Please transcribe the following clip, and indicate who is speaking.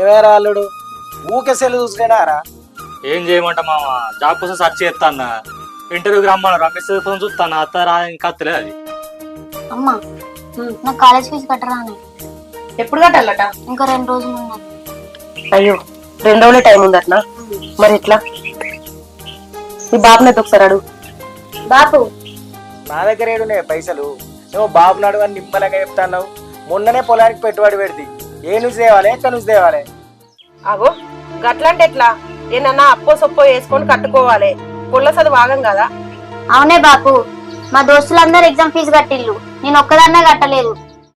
Speaker 1: ఏవేరా అల్లుడు ఊకే సెల్ చూసుకున్నారా?
Speaker 2: ఏం చేయమంట మామ, జాబ్ కోసం సెర్చ్ చేస్తాన్నా. ఇంటర్వ్యూకి రమ్మను రమేష్ ఫోన్ చూస్తాను, అత్త రా ఇంకా అత్తలేదు అది.
Speaker 3: అమ్మా నాకు కాలేజ్ ఫీజు కట్టరా అని.
Speaker 4: ఎప్పుడు కట్టాలట?
Speaker 3: ఇంకా 2 రోజులు ఉన్నాయి.
Speaker 4: అయ్యో 2 రోజులే టైం ఉందట్నా? మరి ఎట్లా? ఈ బాబునైతే ఒకసారి అడుగు.
Speaker 3: బాపు
Speaker 1: నా దగ్గర ఏడున్నాయి పైసలు? నువ్వు బాబు నడు అని నిమ్మలంగా చెప్తాను. మొన్ననే పొలానికి పెట్టుబడి పెడితే ఏ నుంచి తేవాలి, ఎక్కడ నుంచి తేవాలి?
Speaker 4: అగో గట్లంటే ఎట్లా? ఏనన్నా అప్పో సొప్పో వేసుకొని కట్టుకోవాలి. పుల్ల చదువు ఆగం కదా.
Speaker 3: అవునే బాపు, మా దోస్తులందరూ ఎగ్జామ్ ఫీజు కట్టిల్లు, నేను ఒక్కదాన్నే కట్టలేదు.